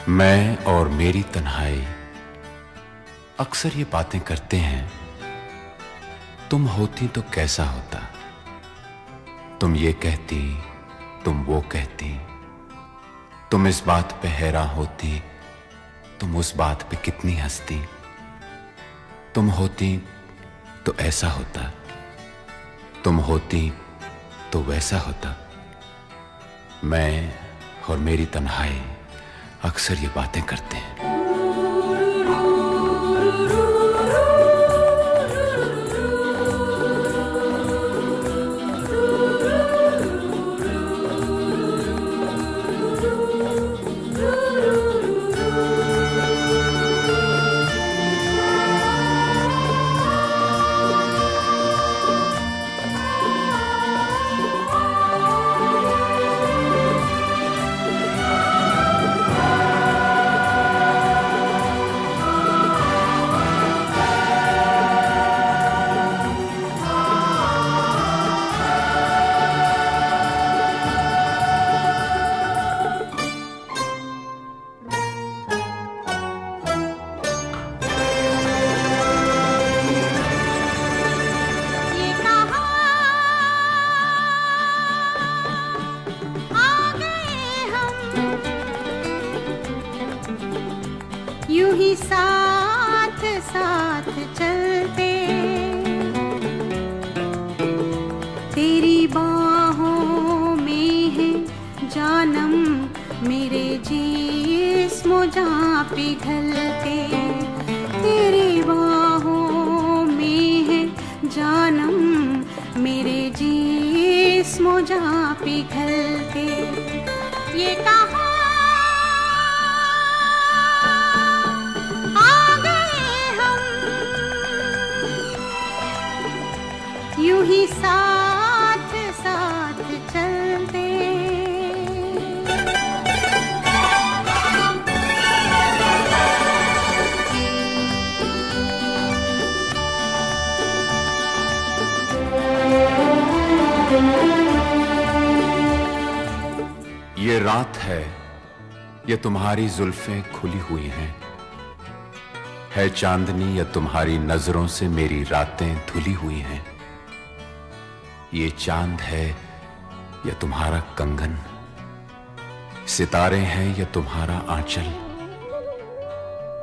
मैं और मेरी तन्हाई अक्सर ये बातें करते हैं, तुम होती तो कैसा होता। तुम ये कहती, तुम वो कहती, तुम इस बात पे हैरान होती, तुम उस बात पे कितनी हंसती। तुम होती तो ऐसा होता, तुम होती तो वैसा होता। मैं और मेरी तन्हाई अक्सर ये बातें करते हैं। यूं ही साथ साथ चलते, तेरी बाहों में है जानम, मेरे जिस्म जहाँ पिघलते। तेरी बाहों में है जानम, मेरे जिस्म जहाँ पिघलते। ये कहा यूं ही साथ साथ चलते। ये रात है, ये तुम्हारी जुल्फें खुली हुई हैं, है चांदनी या तुम्हारी नजरों से मेरी रातें धुली हुई हैं। ये चांद है या तुम्हारा कंगन, सितारे हैं या तुम्हारा आंचल,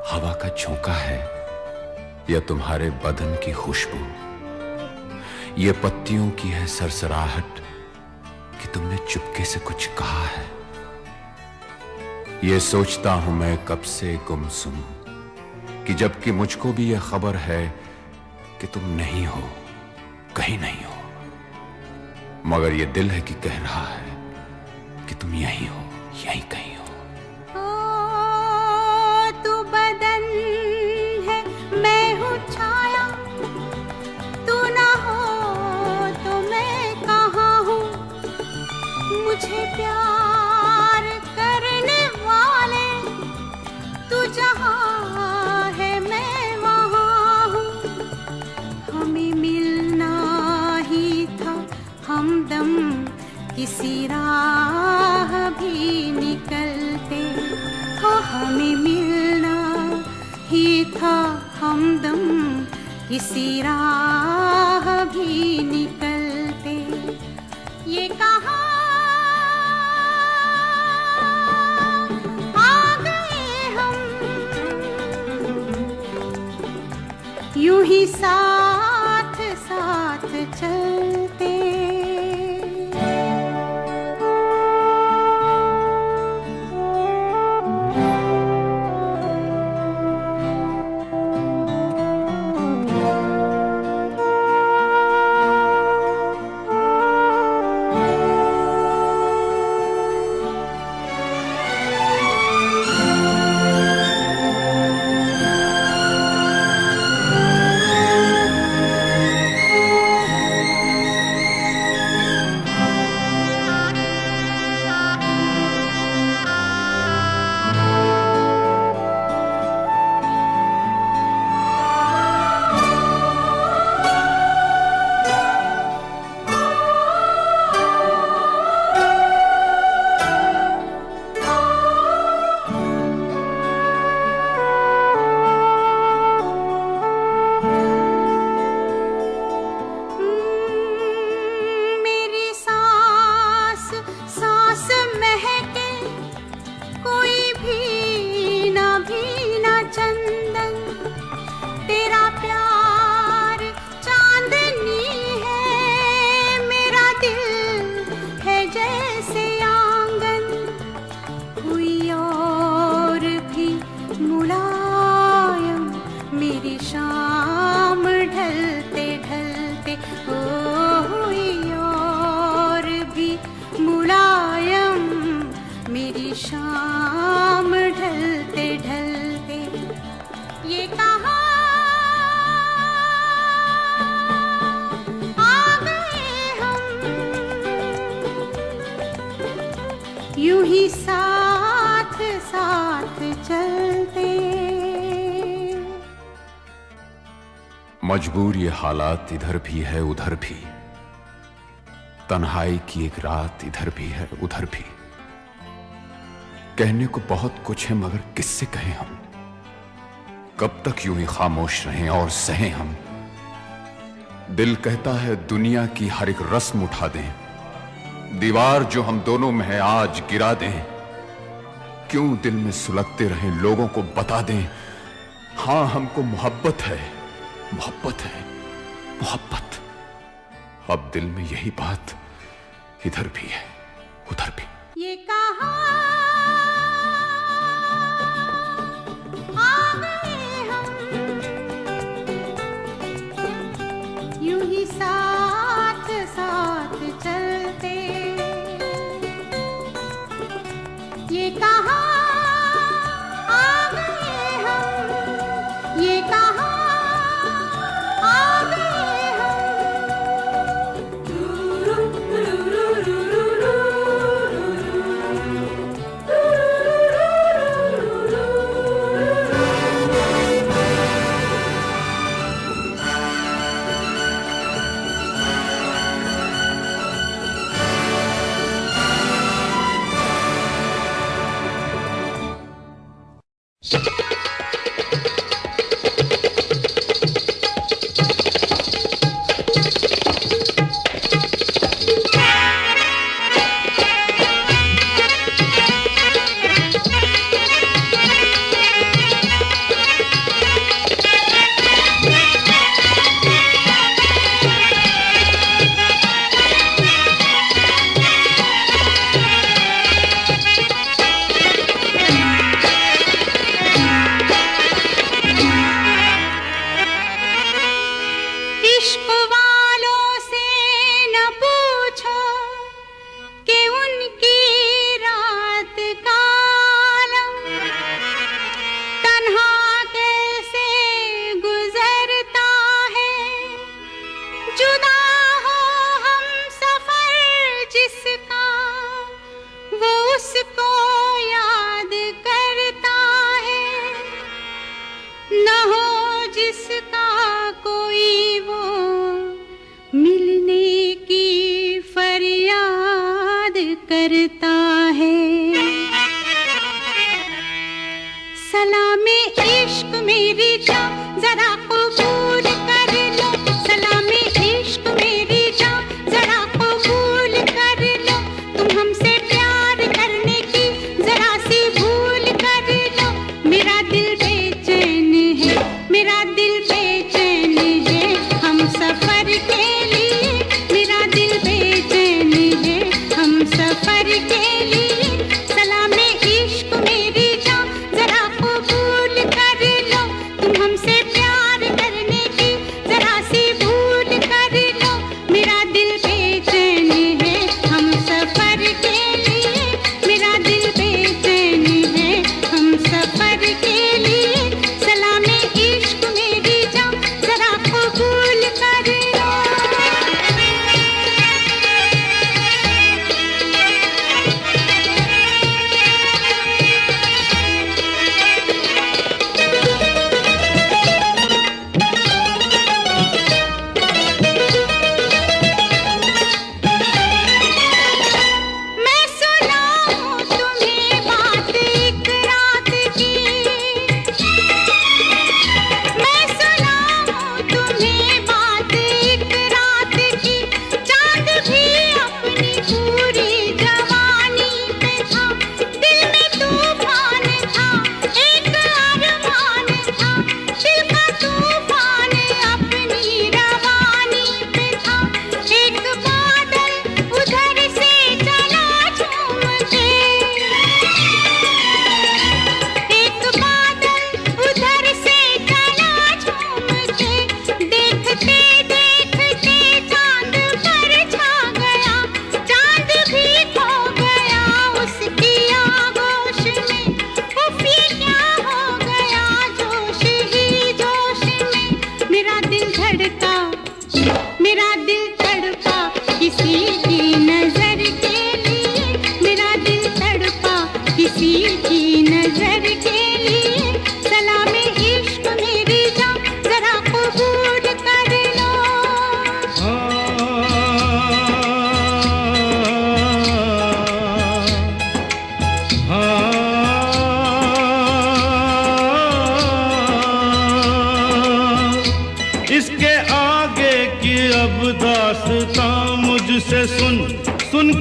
हवा का झोंका है या तुम्हारे बदन की खुशबू। ये पत्तियों की है सरसराहट कि तुमने चुपके से कुछ कहा है। ये सोचता हूं मैं कब से गुमसुम कि जबकि मुझको भी यह खबर है कि तुम नहीं हो, कहीं नहीं हो, मगर ये दिल है कि कह रहा है कि तुम यहीं हो, यहीं कहीं हो। तू बदन है, मैं हूँ छाया, तू ना हो तो मैं कहाँ हूँ। मुझे प्यार करने वाले, तू जहाँ है मैं वहाँ हूँ। हमें मिलना ही था हमदम, किसी राह भी निकलते। हो हमें मिलना ही था हमदम, किसी राह भी निकलते। ये कहा आ गए हम, यूं ही साथ साथ चलते। यूं ही साथ साथ चलते। मजबूर ये हालात इधर भी है उधर भी, तन्हाई की एक रात इधर भी है उधर भी। कहने को बहुत कुछ है मगर किससे कहें हम, कब तक यूं ही खामोश रहें और सहें हम। दिल कहता है दुनिया की हर एक रस्म उठा दें, दीवार जो हम दोनों में है आज गिरा दें। क्यों दिल में सुलगते रहें, लोगों को बता दें हां हमको मोहब्बत है, मोहब्बत है, मोहब्बत। अब दिल में यही बात इधर भी है उधर भी। ये कहां आ गए हम, यूं ही साथ साथ चलते। ये कहां आ गए हम, ये कहां आ गए करता है। सलामे इश्क मेरी जान जरा कबूल कर लो, सलामे इश्क मेरी जान जरा कबूल कर लो। तुम हमसे प्यार करने की जरा सी भूल कर लो। मेरा दिल बेचैन है, मेरा दिल बेचैन है हम सफर के लिए। मेरा दिल बेचैन है हम सफर के लिए। सलामे इश्क मेरी जान जरा कबूल कर लो। तुम हमसे प्यार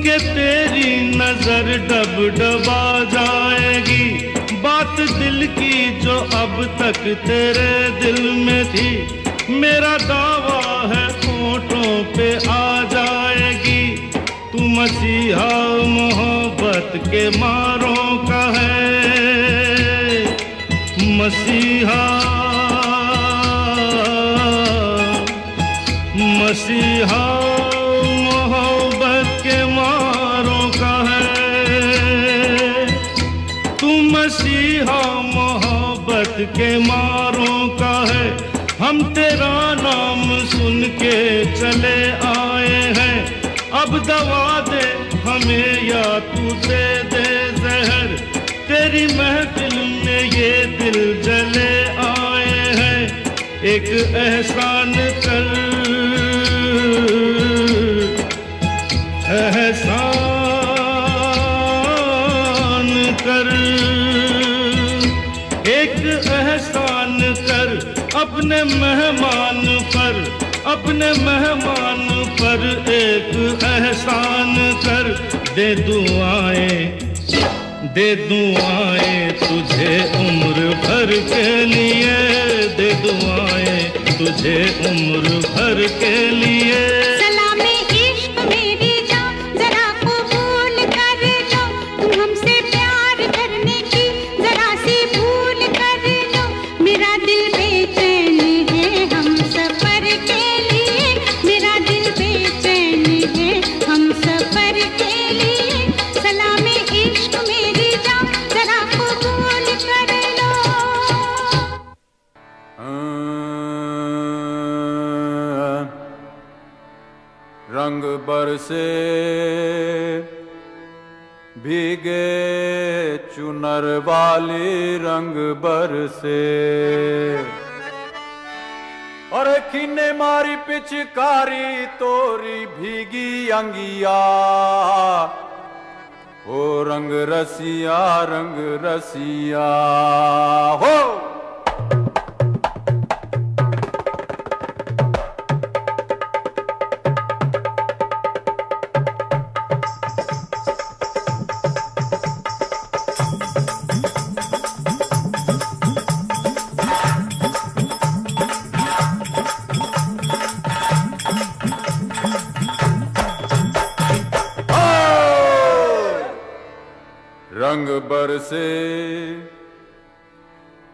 के तेरी नजर डब डबा जाएगी, बात दिल की जो अब तक तेरे दिल में थी, मेरा दावा है होठों पे आ जाएगी। तू मसीहा मोहब्बत के मारों का है, मसीहा मसीहा मोहब्बत के मारों का है। तू मसीहा मोहब्बत के मारों का है। हम तेरा नाम सुन के चले आए हैं, अब दवा दे हमें या तू दे दे जहर। तेरी महफिल में ये दिल जले आए हैं, एक एहसान कर, एहसान कर, एक एहसान कर अपने मेहमान पर, अपने मेहमान पर एक एहसान कर। दे दुआएं तुझे उम्र भर के लिए, दे दुआएं तुझे उम्र भर के लिए। सलामे इश्क मेरी जान जरा कबूल कर लो, तुम हमसे प्यार करने की जरा सी भूल कर लो। मेरा दिल बेचैन है हम सफर के लिए, मेरा दिल बेचैन है हम सफर के लिए। सलामे इश्क मेरी जान जरा कबूल कर लो। रंग बरसे भीगे चुनर वाली, रंग बरसे और किन्ने मारी पिचकारी तोरी भीगी अंगिया। ओ रंग रसिया, रंग रसिया हो। रंग बरसे,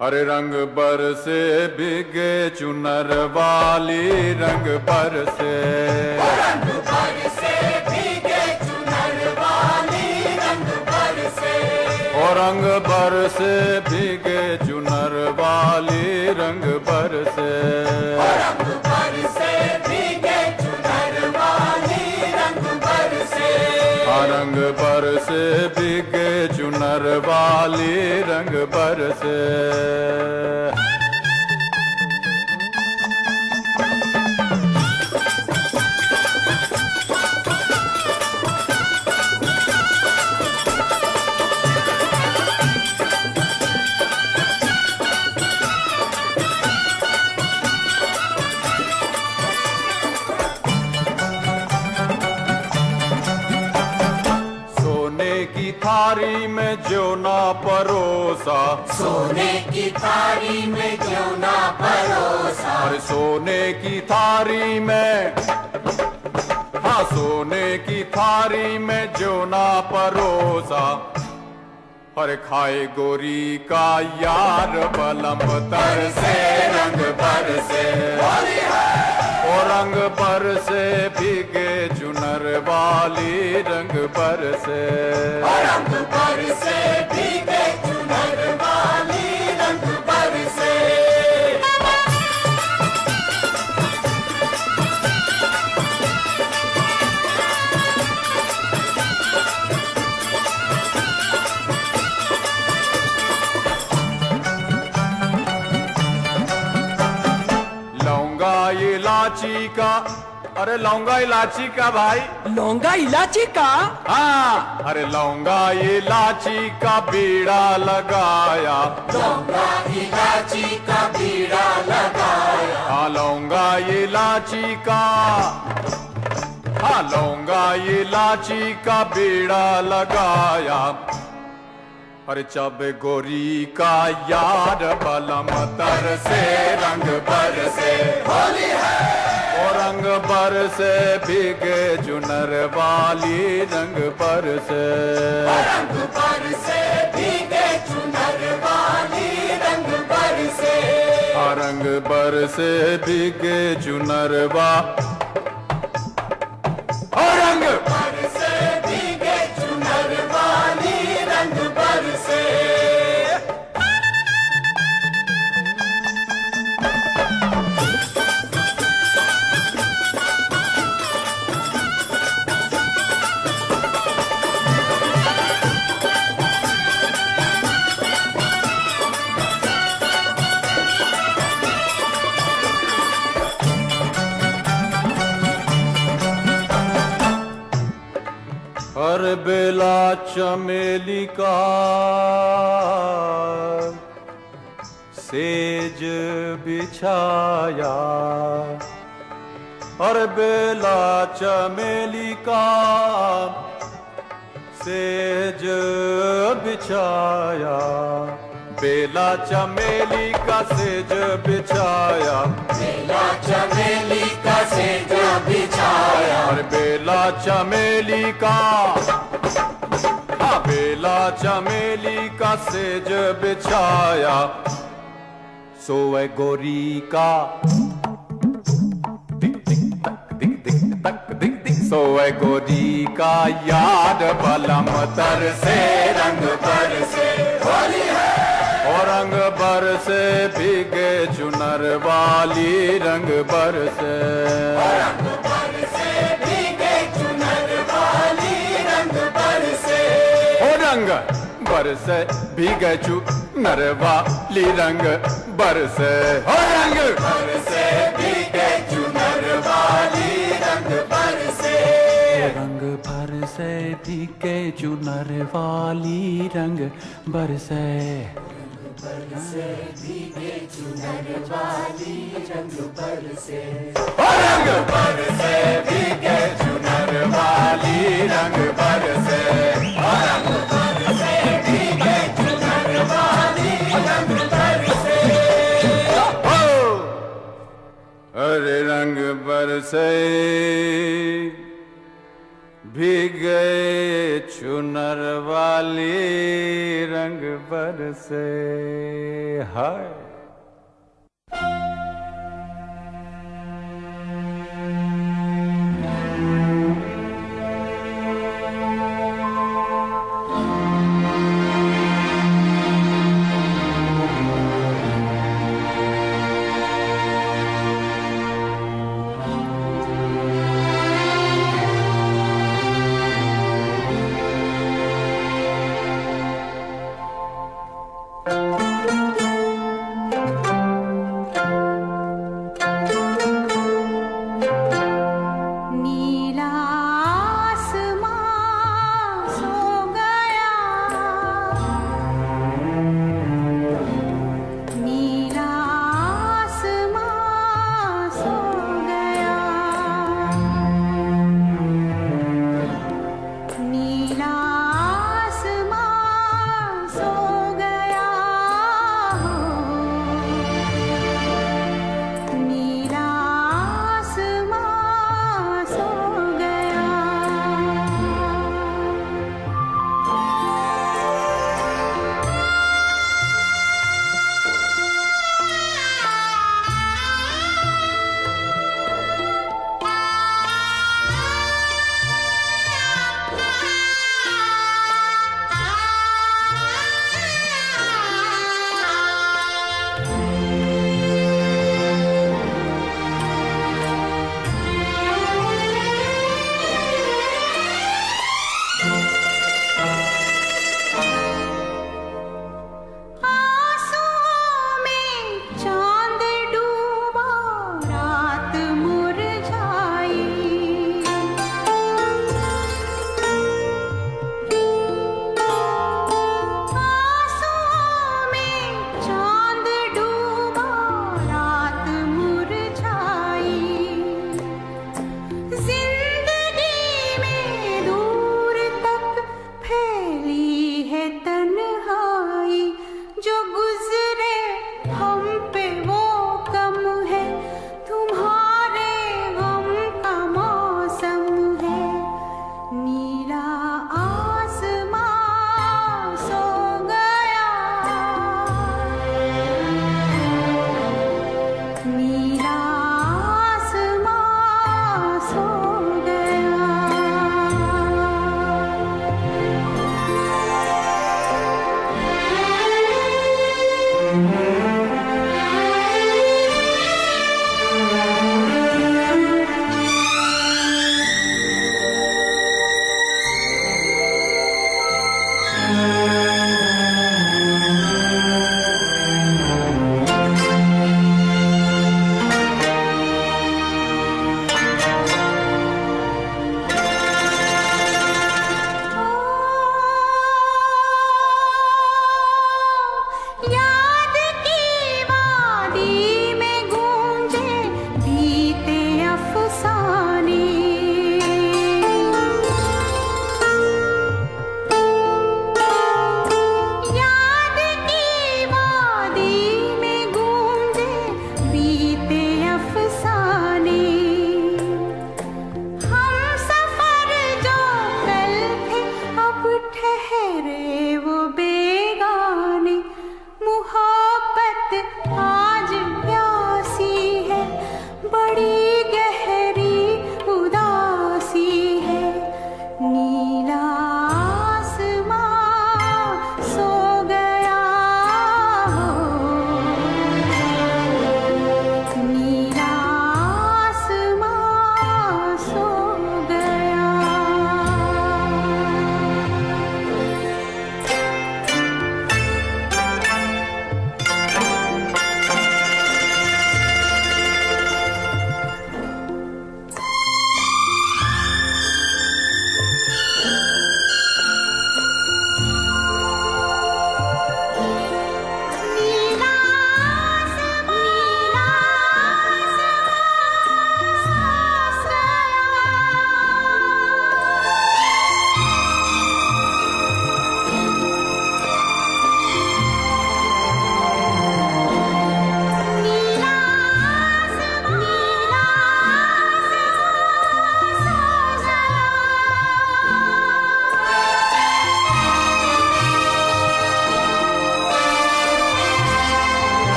अरे रंग बरसे भीगे चुनर वाली, रंग बरसे, रंग बरसे भीगे चुनर वाली, रंग बरसे, और रंग बरसे भीगे चुनर वाली, रंग बरसे, रंग बरसे भीगे चुनर वाली, रंग बरसे, रंग बरसे भीगे चुनर वाली, रंग बरसे। थारी में जो ना परोसा, सोने की थारी में जो ना परोसा, अरे सोने की थारी में, हाँ सोने की थारी में जो ना परोसा। अरे खाए गोरी का यार बलम तर से, रंग बरसे, ओ रंग बरसे भीगे चुनर वाली, रंग बरसे, रंग बरसे भीगे चुनर वाली, रंग बरसे। लौंगा इलाची का, अरे लौंगा इलाची का भाई, लौंगा इलाची का, हाँ अरे लौंगा इलाची का बीड़ा लगाया, लौंगा इलाची का बीड़ा लगाया, हाँ लौंगा इलाची का, हाँ लौंगा इलाची का बीड़ा लगाया, अरे जब गोरी का यार बलम तर से रंग बरसे, होली है और रंग बरसे भीगे चुनर वाली रंग बरसे, रंग बरसे भीगे चुनर वाली रंग बरसे, रंग बरसे भीगे चुनर रंग बरसे भीगे चुनर वाली रंग बरसे। हर बेला चमेली का सेज बिछाया, हर बेला चमेली का सेज बिछाया, बेला चमेली का सेज बिछाया, बेला चमेली का सेज बिछाया, और बेला चमेली का, हाँ बेला चमेली का सेज बिछाया, सोए गोरी का दिक दिक तक दिक दिक तक दिक दिक, सोए गोरी का याद बलम तर से रंग बरसे, होली है और रंग बरसे भीगे चुनर वाली रंग बरसे, रंग बरसे भीगे चुनर वाली रंग बरसे, ओ रंग बरसे भीगे चुनर वाली रंग बरसे, ओ रंग बरसे भीगे चुनर वाली रंग बरसे, रंग बरसे भीगे चुनर वाली रंग बरसे, बरसे भीगे चुनर वाली रंग बरसे, ओ रंग बरसे भीगे चुनर वाली रंग बरसे, ओ रंग बरसे भीगे चुनर वाली रंग बरसे, ओ, अरे रंग बरसे भीगे चुनर वाली रंग बरसे, हाय नीला आसमां सो गया, नीला आसमां सो गया, नीला आसमां सो गया, नीला आसमां सो गया।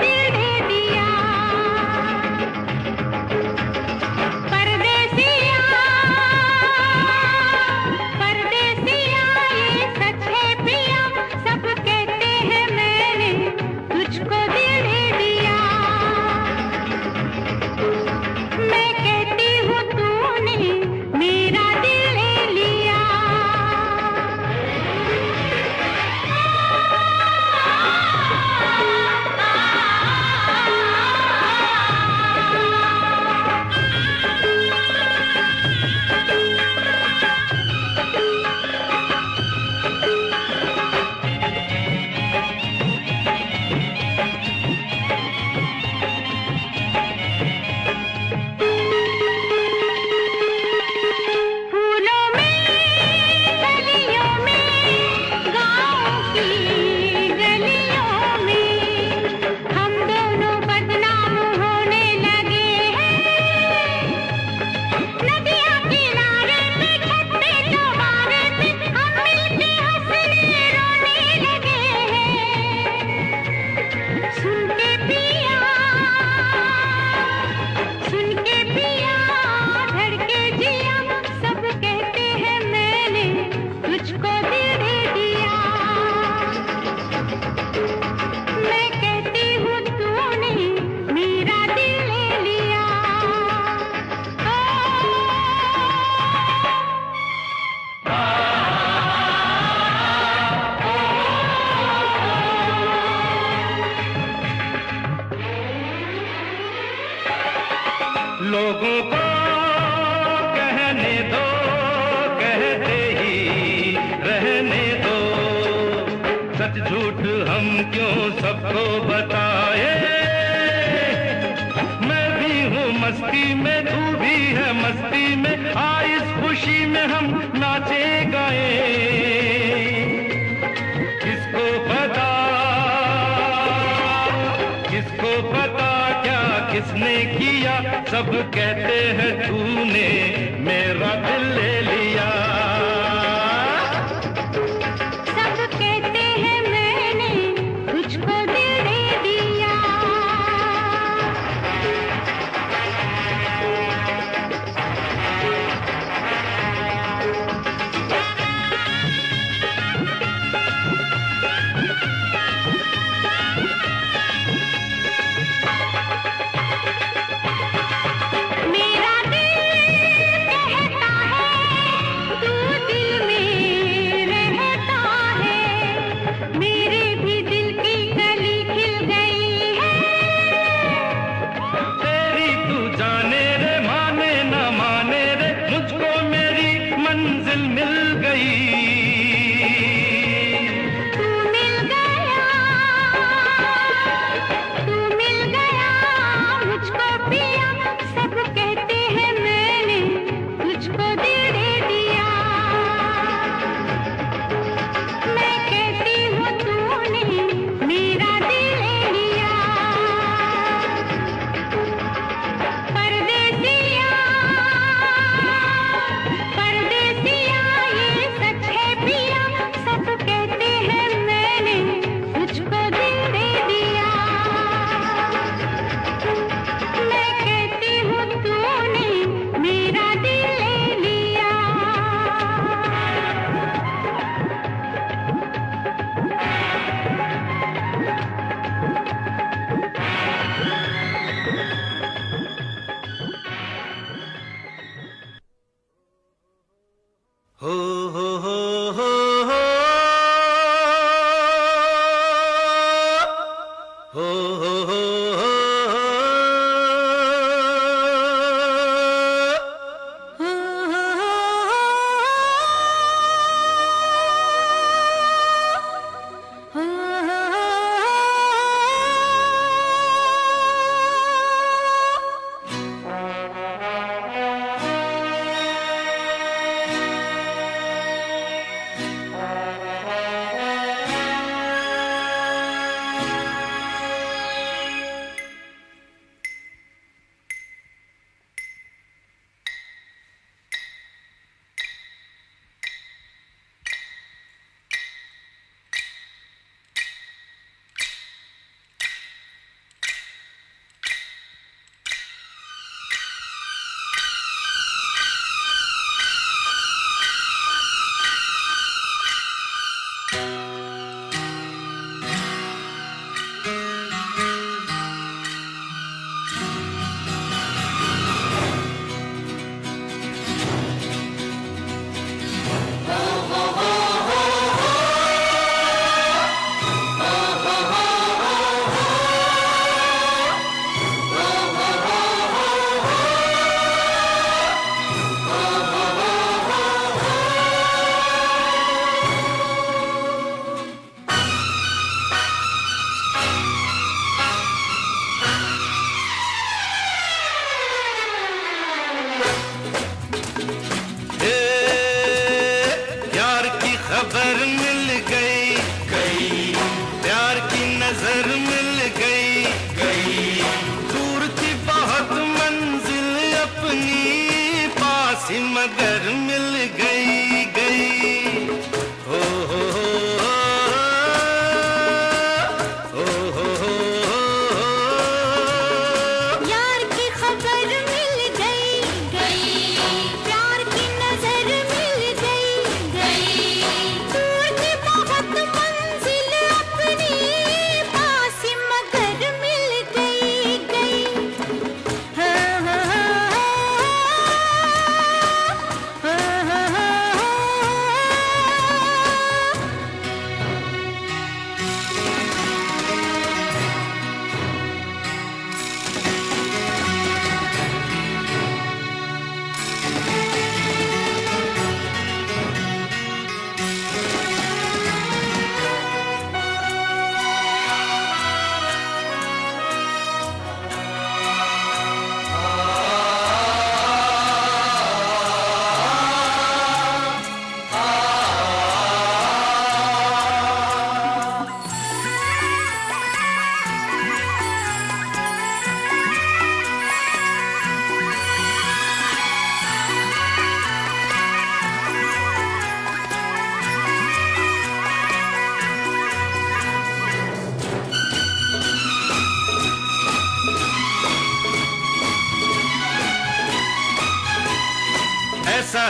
दिल दे दिया। परदेसिया परदेसिया ये सच है पिया, सब कहते हैं मैंने तुझको दिल दे दिया। मैं कहती हूँ तूने मेरा दिल ले लिया। फूलों में गलियों में गाँव की गलियों में हम दोनों बदनाम होने लगे हैं। नदियाँ किनारे पे छत पे चौबारे पे हम मिलके हंसने रोने लगे हैं। सुन के पिया धड़के जिया, सब कहते हैं मैंने तुझको दिल दे दिया। मैं कहती हूँ तूने मेरा दिल ले लिया। लोगों को कहने दो, कहते ही रहने दो। सच झूठ हम क्यों सबको बताए। मैं भी हूँ मस्ती में, तू भी है मस्ती में। आ इस खुशी में हम नाचे गाए। किसको पता क्या किसने किया। सब कहते हैं तूने मेरा दिल ले लिया। सब कहते हैं मैंने तुझको दिल दे दिया। मेरा दिल कहता है तू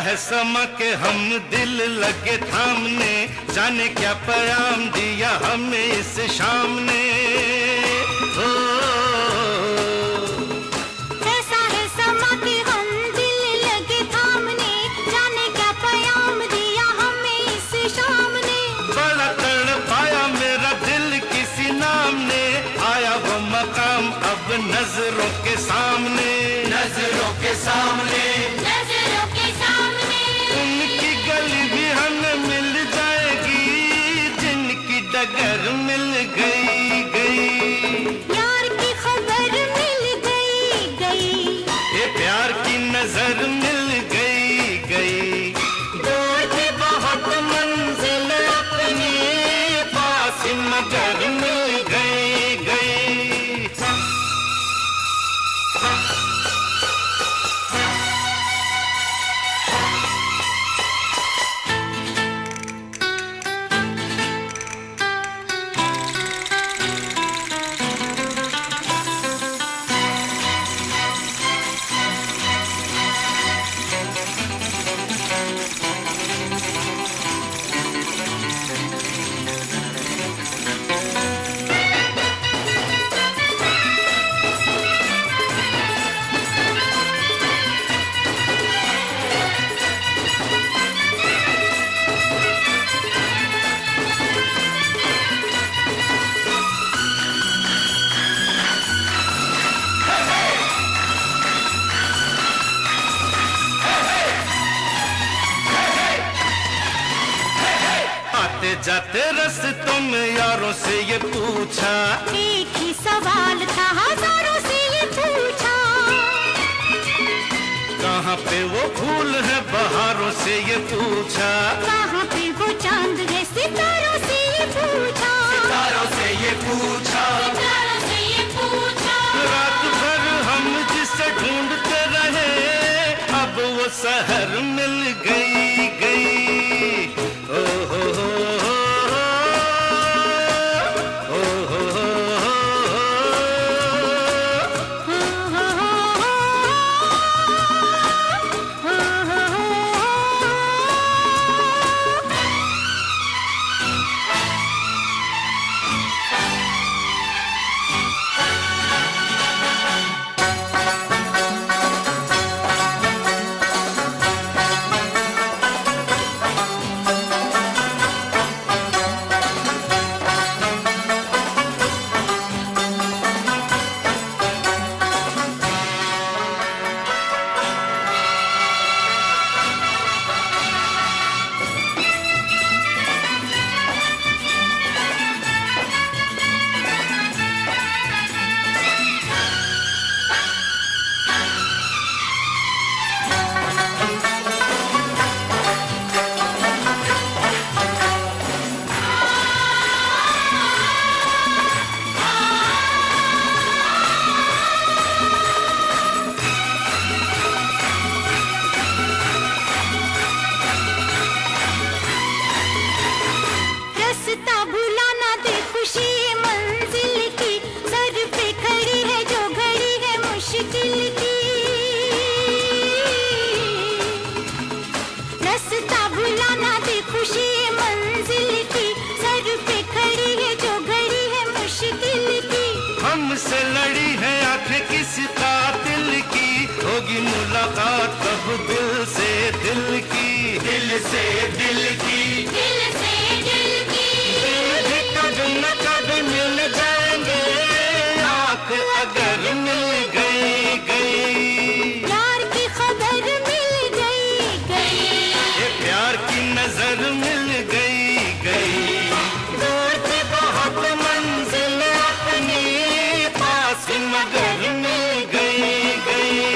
है समा के हम दिल लगे थामने, जाने क्या प्याम दिया हमें इस शाम ने। ओ, ऐसा है समा के हम दिल लगे थामने, जाने क्या प्याम दिया हमें इस शाम ने। बड़ा तड़पाया मेरा दिल किसी नाम ने, आया वो मकाम अब नजरों के सामने, नजरों के सामने, नजरों के सामने। उनकी गली भी हमें मिल जाएगी, जिनकी डगर मिल गई गई। यार की खबर मिल गई गई, ये प्यार की नजर मिल गई गई। दूर थी बहुत मंजिल अपनी, पास मगर मिल गई गई। आते जाते रस्तों में यारों से ये पूछा, एक ही सवाल था हजारों से ये पूछा। कहाँ पे वो फूल है बहारों से ये पूछा, कहाँ पे वो चांद है सितारों से ये पूछा, सितारों से ये पूछा। सितारों से ये पूछा। रात भर हम जिसे ढूंढते रहे, अब वो शहर मिल गई गई। ओ हो हो हो, ओ हो हो हमसे लड़ी है आंखें किसी कातिल की, होगी मुलाकात अब दिल से दिल की, दिल से दिल की, दिल से दिल की। दिल भी कभी न कभी मिल जाएंगे, आंख अगर मिल गई गई। प्यार की खबर मिल गई गई, ये प्यार की नजर मिल गई गई। दूर थी बहुत मंजिल अपनी, पास मगर मिल गई गई।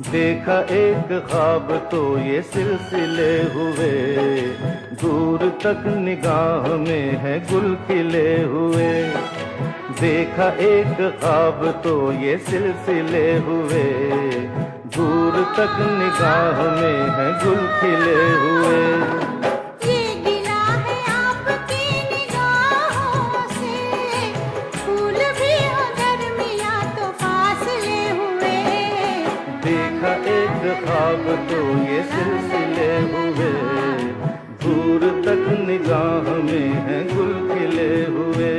देखा एक ख्वाब तो ये सिलसिले हुए, दूर तक निगाह में है गुल खिले हुए। देखा एक ख्वाब तो ये सिलसिले हुए, दूर तक निगाह में है गुल खिले हुए। ये गिला है आपकी निगाहों से, फूल भी हो दरमियां तो फासले हुए। देखा एक ख्वाब तो ये सिलसिले हुए, दूर तक निगाह में है गुल खिले हुए।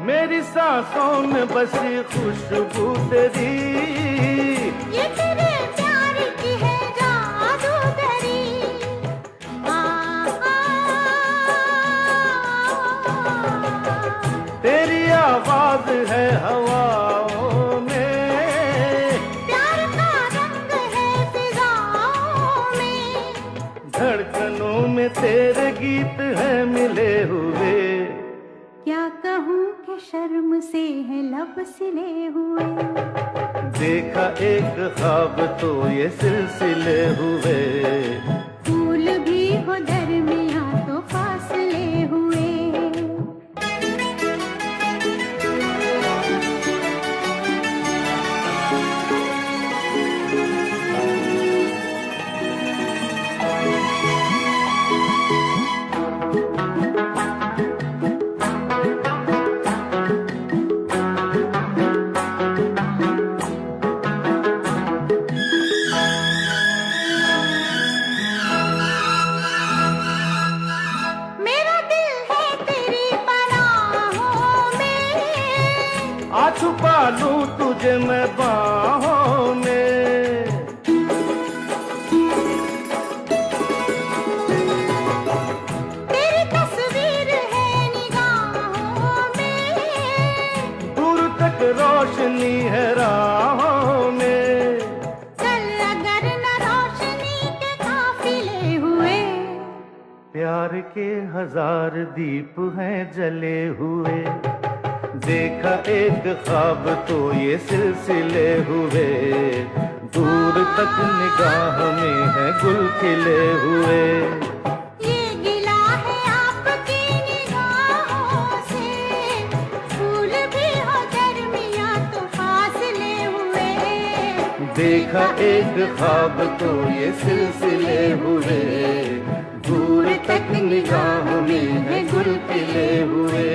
मेरी सांसों में बसी खुशबू तेरी, ये तेरे प्यार की है जादूगरी। आ, तेरी आवाज है हवाओं में, प्यार का रंग है फिजाओं में। धड़कनों में तेरे गीत हैं मिले हुए। क्या कहूँ कि शर्म से है लब सिले हुए। देखा एक ख्वाब तो ये सिलसिले हुए, फूल भी हो दरमियां तो फासले हुए। मेरा दिल है तेरी पनाहों में, आ छुपा लूं तुझे मैं बाहों में। तेरी तस्वीर है निगाहों में। दूर तक रोशनी है राहों में। चल अगर न रोशनी के काफिले हुए। प्यार के हजार दीप हैं जले हुए। देखा एक ख्वाब तो ये सिलसिले हुए, दूर तक निगाह में है गुल खिले हुए। ये गिला है आपकी निगाहों से, फूल भी हो दरमियां तो फासले हुए। देखा एक ख्वाब तो ये सिलसिले हुए, दूर तक निगाह में है गुल खिले हुए।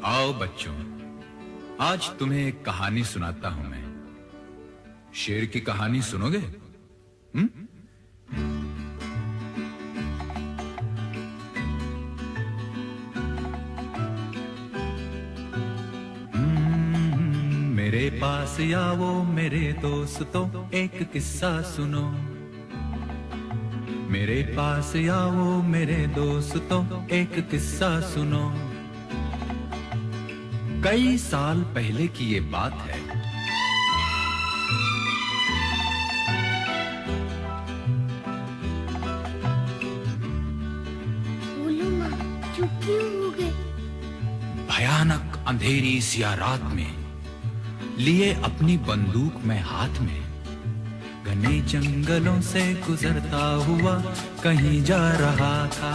आओ बच्चों, आज तुम्हें एक कहानी सुनाता हूं मैं। शेर की कहानी सुनोगे? मेरे पास आओ मेरे दोस्तों, एक किस्सा सुनो। मेरे पास आओ मेरे दोस्तों, एक किस्सा सुनो। कई साल पहले की ये बात है। अंधेरी सिया रात में लिए अपनी बंदूक में हाथ में, घने जंगलों से गुजरता हुआ कहीं जा रहा था।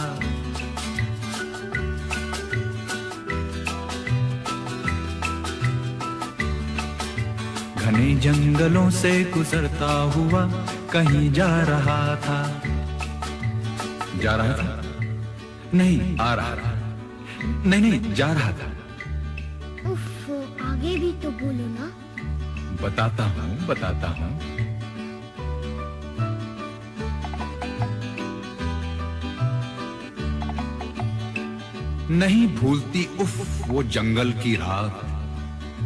घने जंगलों से गुजरता हुआ कहीं जा रहा था। जा रहा था? नहीं, आ रहा था। नहीं, जा रहा था। उफ, आगे भी तो बोलो ना। बताता हूँ। नहीं भूलती उफ वो जंगल की रात,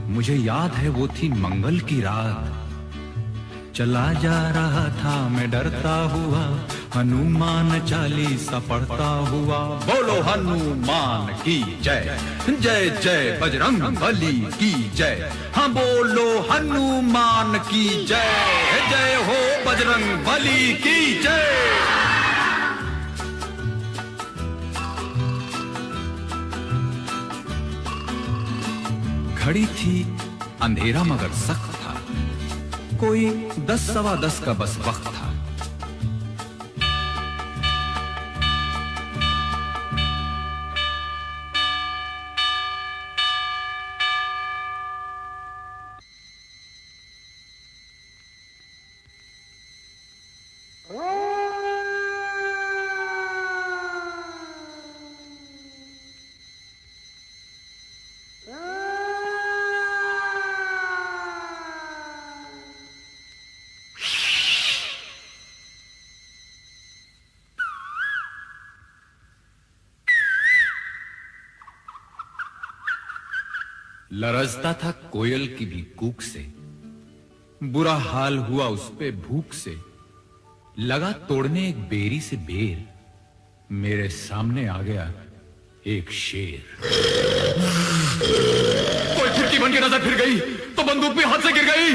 मुझे याद है वो थी मंगल की रात। चला जा रहा था मैं डरता हुआ, हनुमान चालीसा पढ़ता हुआ। बोलो हनुमान की जय, जय जय बजरंग बली की जय। हाँ बोलो हनुमान की जय, जय हो बजरंग बली की जय। घड़ी थी अंधेरा मगर सख्त था, कोई 10 सवा 10 का बस वक्त था। लरजता था कोयल की भी कूक से, बुरा हाल हुआ उस पे भूख से। लगा तोड़ने एक बेरी से बेर, मेरे सामने आ गया एक शेर। कोई खिड़की बन के नजर फिर गई तो बंदूक भी हाथ से गिर गई।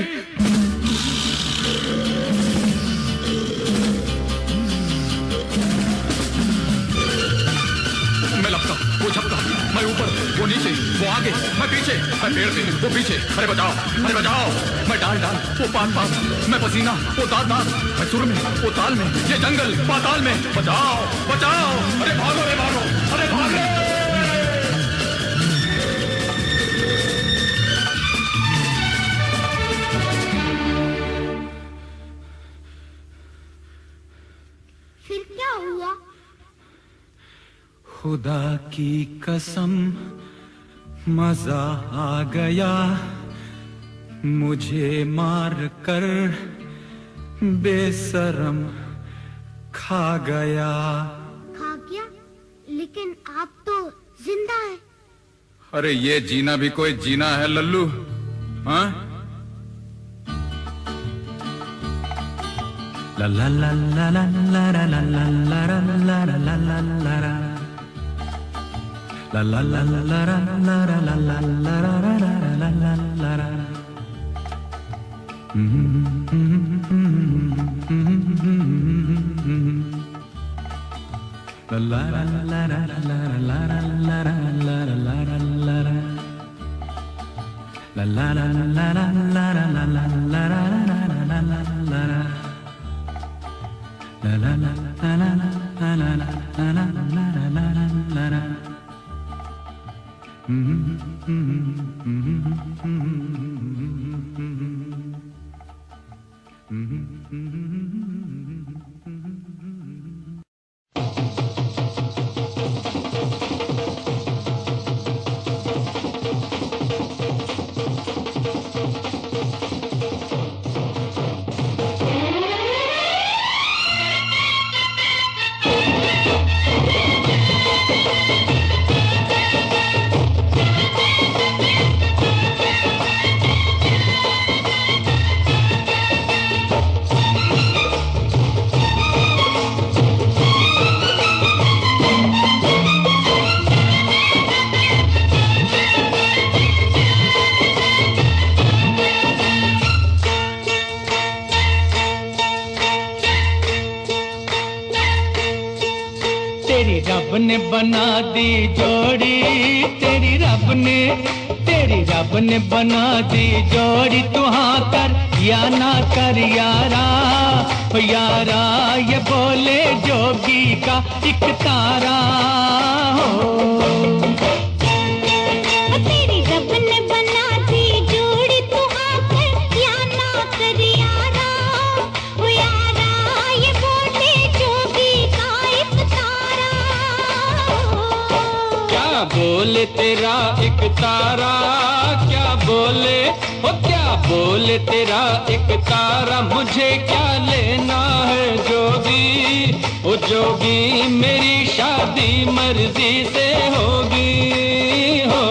मैं लपका, वो झपका, मैं ऊपर, वो नीचे, वो आगे, मैं पीछे, मैं पेड़ पे, वो पीछे। अरे बचाओ, अरे बचाओ। मैं डाल डाल, वो पात पात, मैं पसीना, वो दांत दांत, मैं सुर में, वो ताल में, ये जंगल पाताल में। बचाओ, बचाओ। अरे भागो, अरे भागो, अरे भागो। फिर क्या हुआ? खुदा की कसम मजा आ गया, मुझे मार कर बेशरम खा गया। खा गया? लेकिन आप तो जिंदा है। अरे ये जीना भी कोई जीना है लल्लू, हाँ? ला ला ला ला ला ला ला ला ला ला ला ला ला ला ला ला। La la la la la la la la la la la la la la la. La la la la la la la la la la la la la la. La la la la la la la la la la la la la la. La la la la la la la la la la la. तेरी रब ने बना दी जोड़ी, तेरी रब ने तेरी रब ने बना दी जोड़ी, तू हाँ कर या ना कर यारा, ओ यारा ये बोले जोगी का एक तारा हो। तेरी रब ने बना दी जोड़ी, तू हाँ कर या ना कर यारा, ओ यारा ये बोले जोगी का एक तारा। क्या बोले तेरा एक तारा, क्या बोले ओ क्या बोले तेरा एक तारा, मुझे क्या लेना है जोगी, ओ जोगी मेरी शादी मर्जी से होगी हो।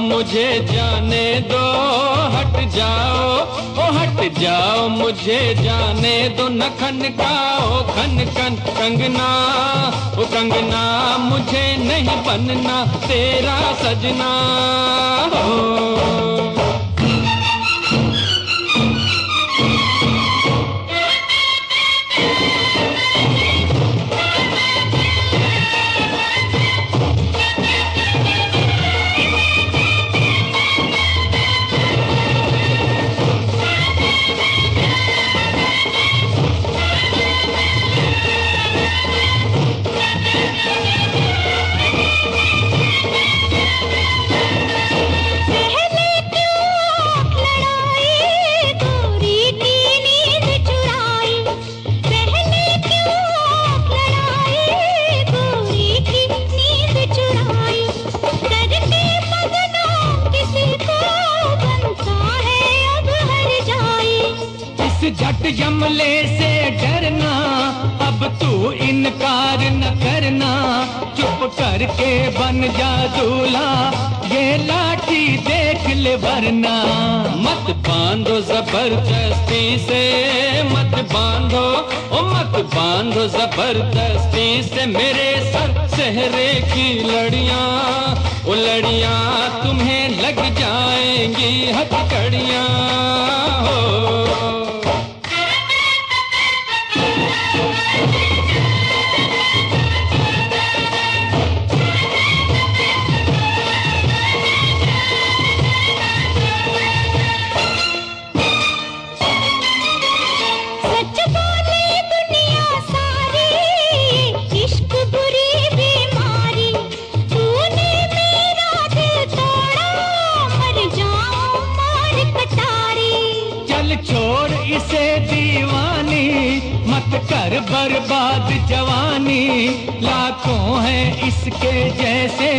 मुझे जाने दो, हट जाओ ओ हट जाओ, मुझे जाने दो, न खनकाओ खन खन कंगना, ओ कंगना मुझे नहीं बनना तेरा सजना हो। झट जमले से डरना, अब तू इनकार न करना, चुप करके बन जा दूल्हा, ये लाठी देख ले वरना। मत बांधो जबरदस्ती से, मत बांधो ओ मत बांधो जबरदस्ती से, मेरे सर सहरे की लड़ियां, ओ लड़ियां तुम्हें लग जाएंगी हथकड़ियां हो। कर बर्बाद जवानी, लाखों हैं इसके जैसे,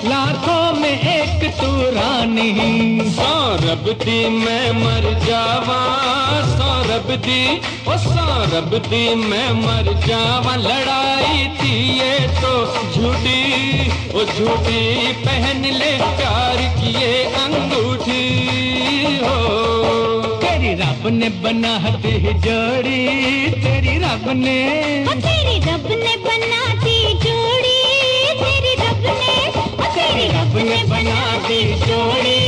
लाखों में एक तू रानी। सौरभ दी मैं मर जावा, सौरभ दी ओ सौरभ दी मैं मर जावा, लड़ाई थी ये तो झूठी, ओ झूठी पहन ले प्यार की ये अंगूठी हो। तेरी रब ने बना दी जोड़ी, तेरी रब ने बना दी जोड़ी, तेरी रब ने बना दी जोड़ी,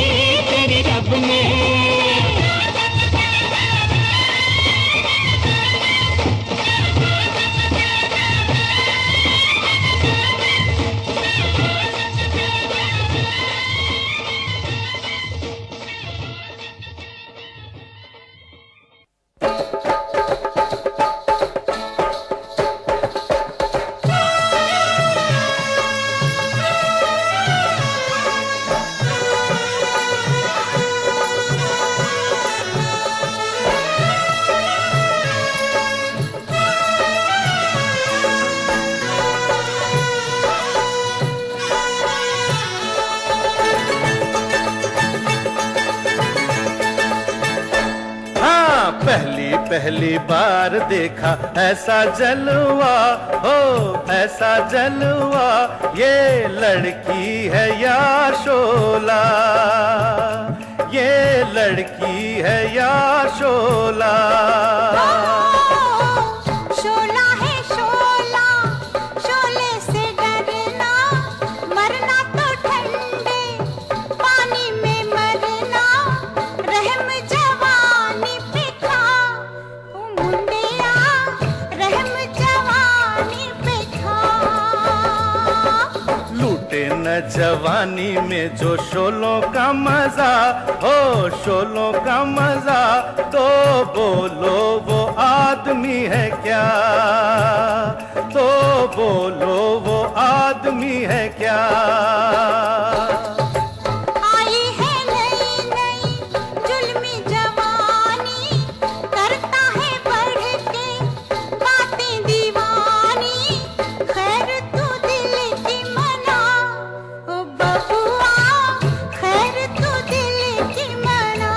तेरी रब ने। पहली पहली बार देखा ऐसा जलवा, हो ऐसा जलवा, ये लड़की है या शोला, ये लड़की है या शोला। शोला है शोला, शोले से डरना, मरना तो ठंडे पानी में मरना, रहम जवानी पे खा ओ मुंडिया, रहम जवानी पे खा। लूटे न जवानी में जो शोलों का मजा, हो शोलों का मजा, तो बोलो वो आदमी है क्या, तो बोलो वो आदमी है क्या। आई है नई नई जुल्मी जवानी, करता है बढ़ के बातें दीवानी, खैर तू दिल की मना ओ बबुआ, खैर तू दिल की मना।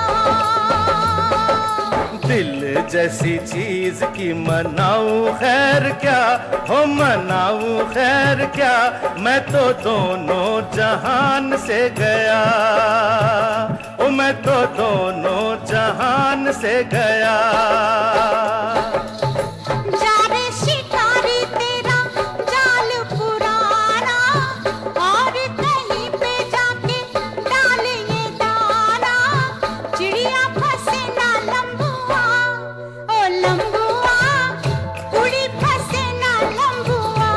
दिल जैसी चीज की मनाऊं खैर क्या, हो मनाऊं खैर क्या, मैं तो दोनों जहान से गया, ओ मैं तो दोनों जहान से गया। जा रे शिकारी तेरा जाल पुराना, और कहीं पे जाके डाल ये दाना, चिड़िया फंसे ना लंबुआ ओ लंबुआ, कुड़ी फंसे ना लंबुआ।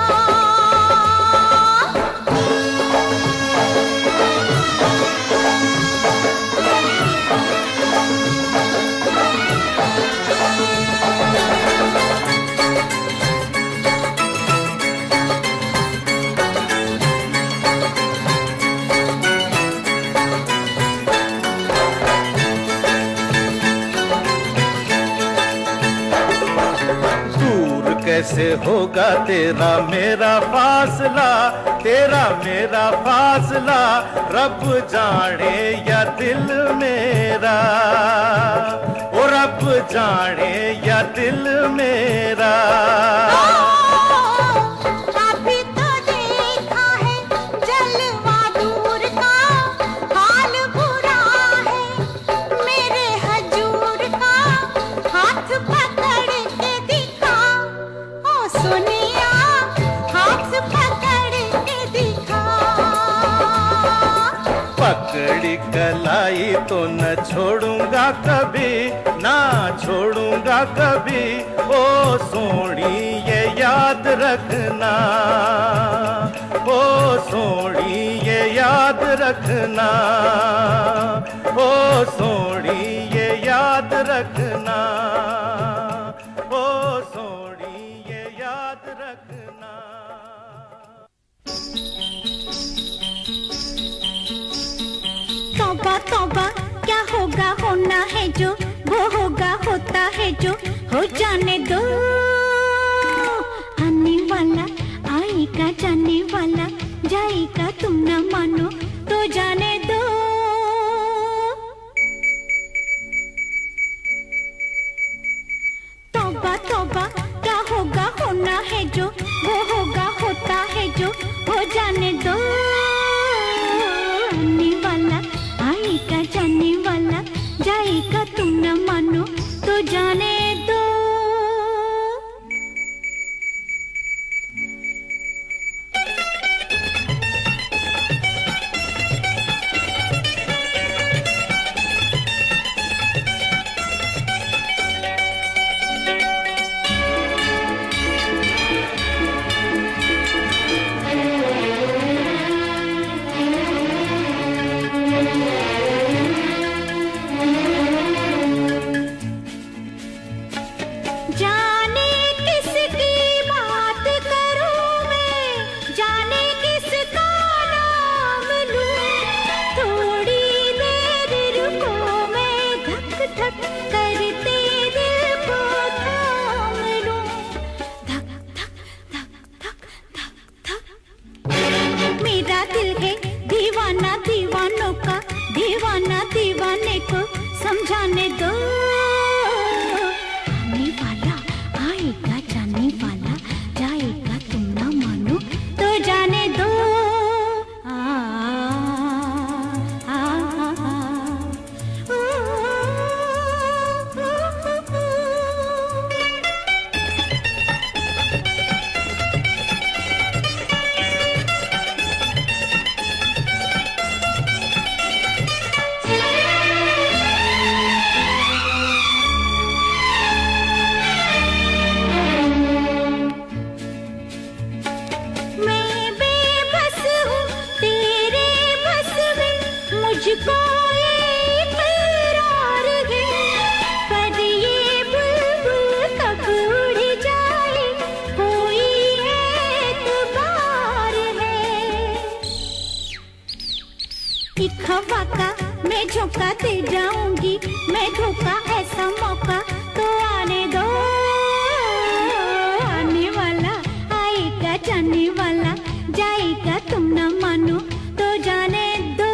दूर कैसे होगा तेरा मेरा फासला, तेरा मेरा फासला, रब जाने या दिल मेरा, ओ रब जाने या दिल मेरा। अभी तो देखा है जलवा दूर का, हाल बुरा है मेरे हजूर का, हाथ पकड़ के दिखा ओ सोनिया, हाथ पकड़ के दिखा। पकड़ी कलाई तो न छोड़ूंगा कभी, ना छोड़ूंगा कभी, ओ सोनी ये याद रखना, ओ सोनी ये याद रखना, ओ सोनी ये याद रखना, ओ सोनी ये याद रखना। तौबा तौबा, क्या होगा होना है जो, वो होगा होता है जो, हो जाने दो। आने वाला आएगा, जाने वाला जाएगा, तुम न मानो तो जाने दो। तौबा तौबा, क्या होगा होना है जो, वो होगा होता है जो, हो जाने दो। आने वाला आएगा, जाने वाला जाएगा, तुम न मानो तो जाने दो। जाने किसकी बात करूं मैं, जाने किसका नाम लूं, थोड़ी देर रुको मैं धक धक करते दिल को थाम लूं, धक धक धक धक धक धक। मेरा दिल है दीवाना दीवानों का, दीवाना दीवाने को समझाने दो। झोंका दे जाऊंगी मैं धोखा, ऐसा मौका तो आने दो। आने वाला आएगा, जाने वाला जाएगा, तुम न मानो तो जाने दो।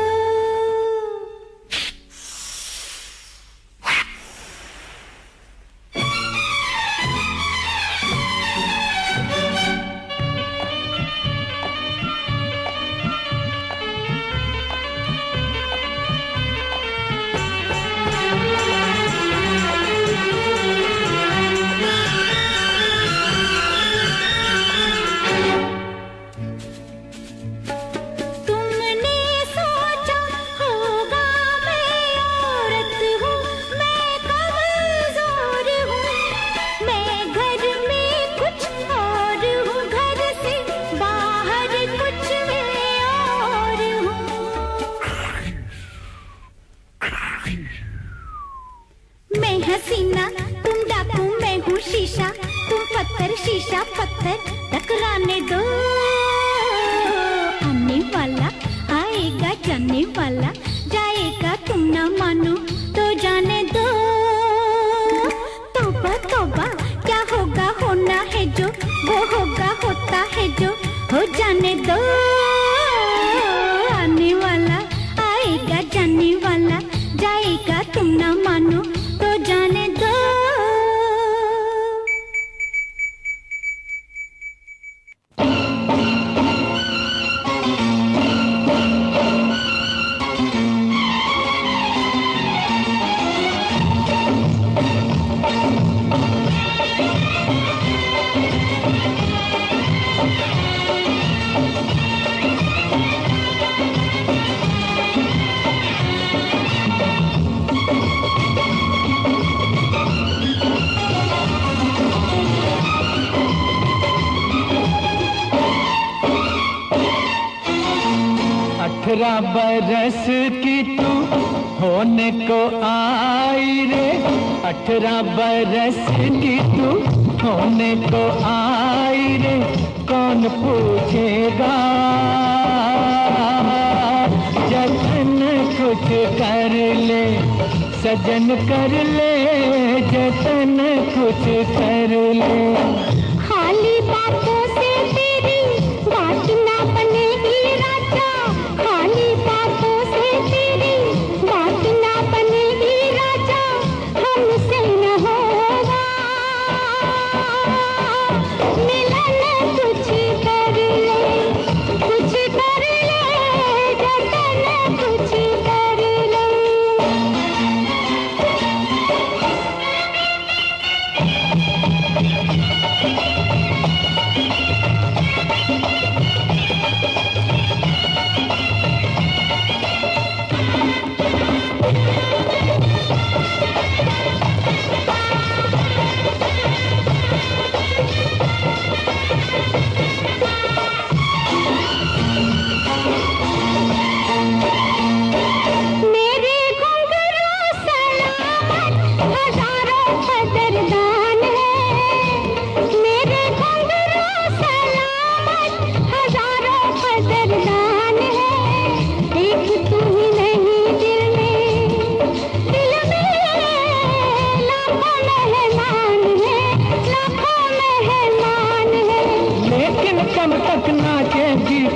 हसीना तुम डाकू, मैं हूँ शीशा, तुम पत्थर, शीशा पत्थर, टकराने दो। आने वाला आएगा, जाने वाला जाएगा, तुम ना मानो तो जाने दो। तौबा तौबा क्या होगा, होना है जो वो होगा, होता है जो हो जाने दो। आने वाला आएगा, जाने वाला जाएगा, तुम ना मानो तो जाने दो। बरस की तू होने को आई रे, 18 बरस की तू होने को आई रे, कौन पूछेगा जतन कुछ कर ले, सजन कर ले जतन कुछ कर ले। खाली बातों से तेरी बात ना बनेगी राजा, खाली बातों से तेरी बात ना बनेगी राजा, हमसे न होगा मिलन, कुछ कर ले, कुछ कर ले जतन कुछ कर ले।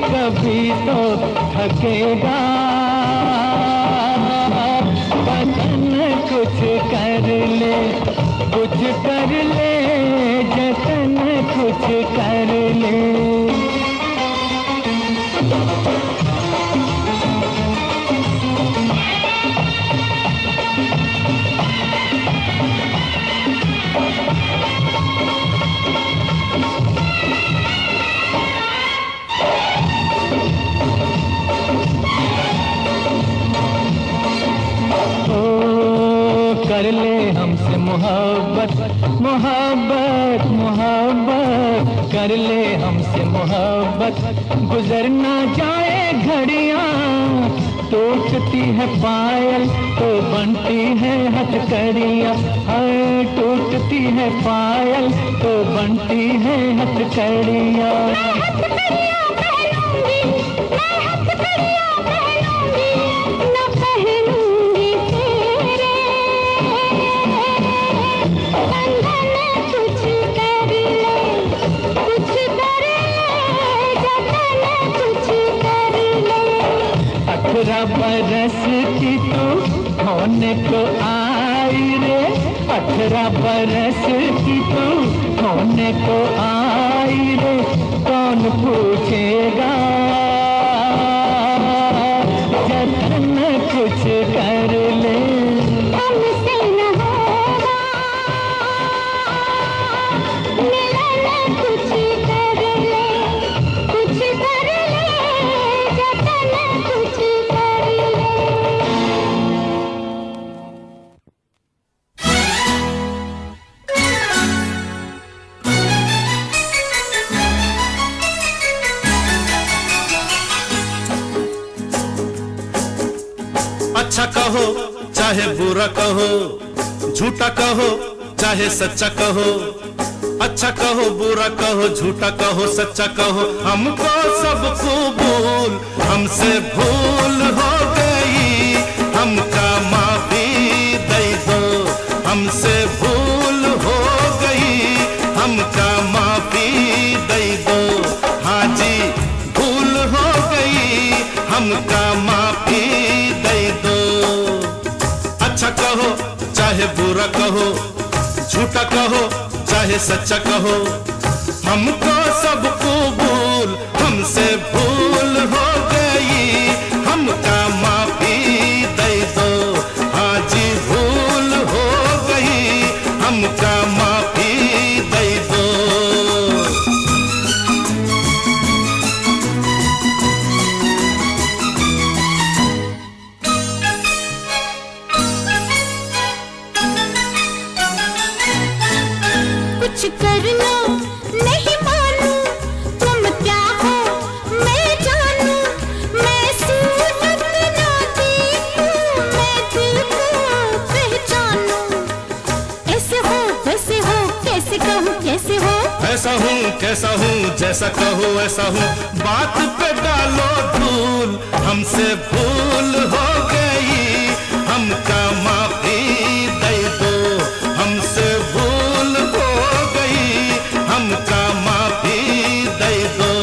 कभी तो थकेगा बदन, कुछ कर ले, कुछ कर ले जतन कुछ कर ले। कर ले हमसे मोहब्बत, मोहब्बत, मोहब्बत, कर ले हमसे मोहब्बत, गुजर ना जाए घड़ियां, टूटती है पायल तो बनती है हथकड़ियां, हर टूटती है पायल तो बनती है हथकड़ियां। मैं हथकड़ियां पहनूंगी, न पहनूंगी 18 बरस की तू होने को आई रे, 18 बरस की तू होने को आई रे, कौन पूछेगा जतन कुछ कर ले, हमसे न होगा मिलन कुछ कर ले, कुछ कर ले जतन कुछ कर ले। अच्छा कहो चाहे बुरा कहो, झूठा कहो चाहे सच्चा कहो, अच्छा कहो बुरा कहो झूठा कहो सच्चा कहो, हमको सब कबूल, हमसे भूल हो गई, हमका माफी दे दो, हमसे भूल हो गई, हमका माफी दे दो, हाँ जी भूल हो गई, हमका माफी दे दो। अच्छा कहो चाहे बुरा कहो, झूठा कहो चाहे सच्चा कहो, हमको सब कबूल, हमसे भूल हो गई, हमका माफी दे दो, हाँ जी भूल हो गई, हमका माफी दे दो। कुछ कर लो नहीं मानू, तुम क्या हो मैं जानू, मैं सूरत ना देखूं, मैं दिल को पहचानू, ऐसे हो वैसे हो कैसे कहूँ कैसे हो, ऐसा हूँ कैसा हूँ जैसा कहो ऐसा हूँ, बात पे डालो धूल, हमसे भूल हो गई, हमका माफी दे दो, हमसे भूल हो गई, हमका माफी दे दो।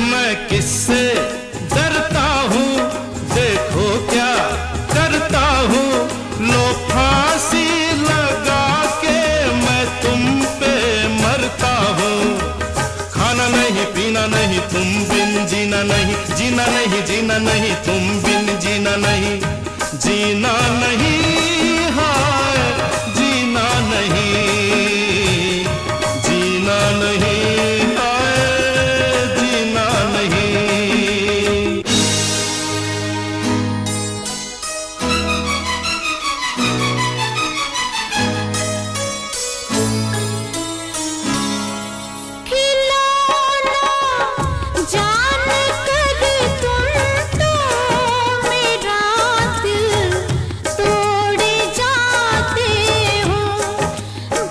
मैं किससे डरता हूँ, देखो क्या करता हूँ, लो फांसी लगा के मैं तुम पे मरता हूँ, खाना नहीं पीना नहीं तुम बिन जीना नहीं, जीना नहीं जीना नहीं तुम बिन जीना नहीं, जीना नहीं हाय जीना नहीं, जीना नहीं हाय जीना नहीं। खिलौना जान कर तुम तो मेरा दिल तोड़े जाते हो,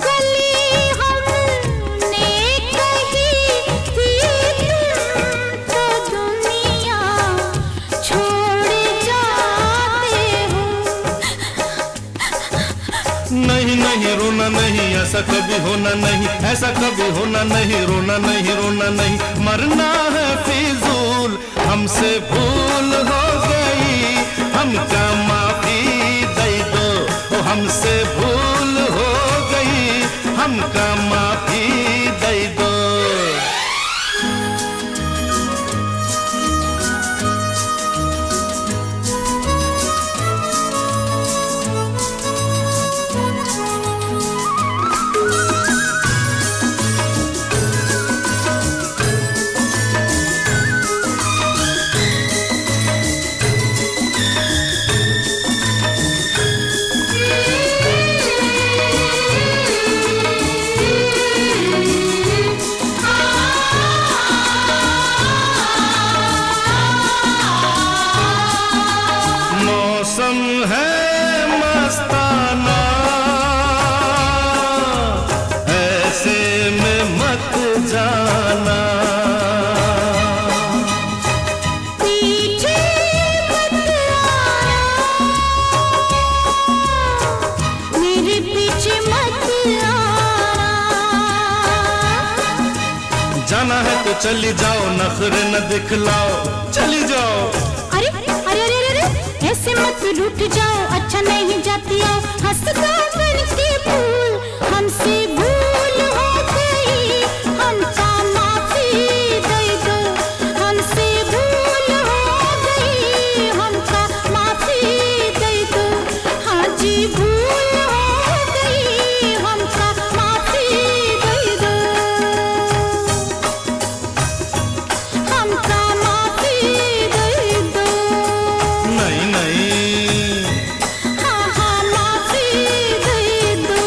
गली हमने कही थी तुम तो दुनिया छोड़ जाते हो। नहीं नहीं रोना नहीं, ऐसा कभी होना नहीं, ऐसा कभी होना नहीं, रोना नहीं रोना नहीं, मरना है फिजूल, हमसे भूल हो गई, हमका माफी दे दो, ओ हमसे भूल हो गई, हमका माफी दे दो। जाना है तो चली जाओ, नखरे न दिखलाओ, चली जाओ। अरे अरे अरे अरे ऐसे मत रूठ जाओ, अच्छा नहीं जाती आओ, हंसता बन के फूल हमसे भूल हो गई, हमका माफी दे दो, हमसे भूल हो गई, हमका माफी दे दो, हाँ जी भूल हो गई, हमका माफी दे दो, हमका माफी दे दो। नहीं नहीं, हाँ हाँ माफी दे दो,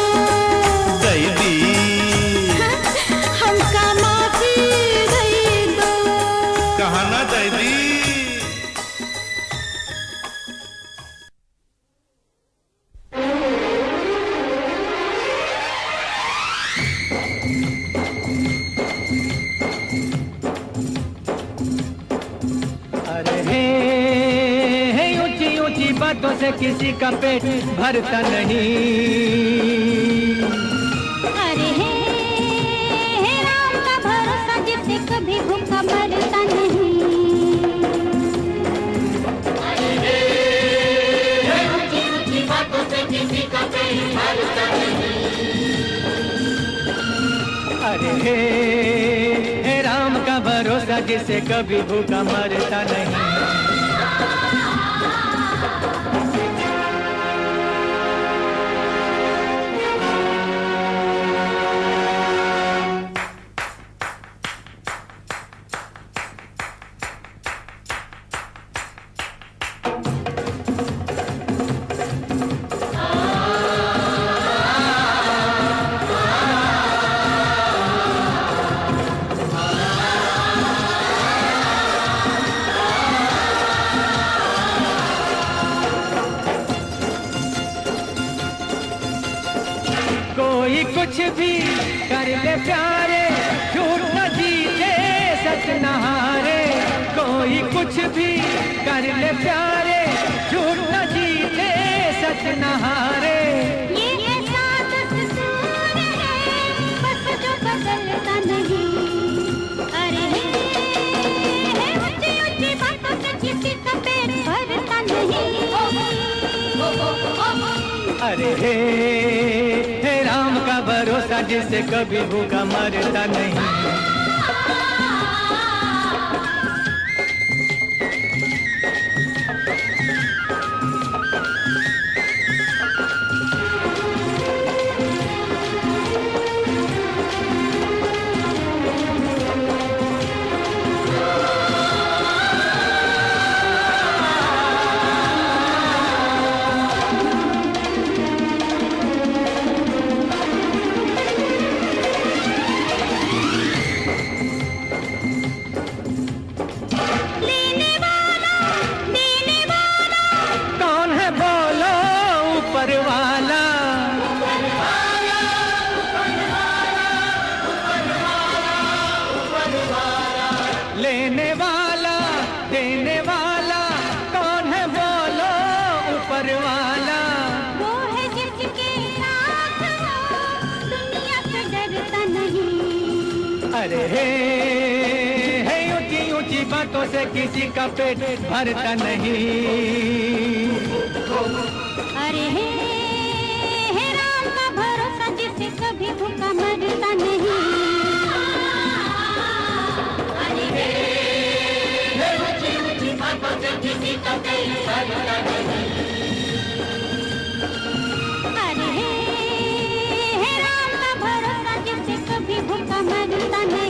दे दी। हमका माफी दे दो। कहा ना दे दी। अरे हे ऊंची ऊंची बातों से किसी का पेट भरता नहीं। अरे हे राम का भरोसा जिसे कभी भूखा मरता नहीं। अरे हे राम का भरोसा जिसे कभी भूखा मरता नहीं। कोई कुछ भी कर ले प्यारे, झूठ न जीते सच न हारे। कोई कुछ भी कर ले प्यारे, झूठ न जीते सच न हारे। ये ऐसा दस्तूर है बस जो बदलता नहीं। अरे ऊंची ऊंची बातों से किसी का पेट भरता नहीं। अरे हे राम का भरोसा जिसे कभी भूखा मरता नहीं। कौन है बोलो ऊपर वाला? लेने वाला देने वाला, कौन है बोलो ऊपर वाला? वो है जिसके साथ हो दुनिया से डरता नहीं। अरे हे ऊंची ऊंची बातों से किसी का पेट भरता नहीं। अरे हे राम का भरोसा जिसे कभी भूखा मरता नहीं। अरे ऊंची ऊंची बातों से किसी का पेट भरता नहीं। अरे हे राम का भरोसा जिसे कभी भूखा मरता नहीं।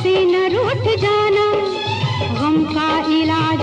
से न रूठ जाना, गम का इलाज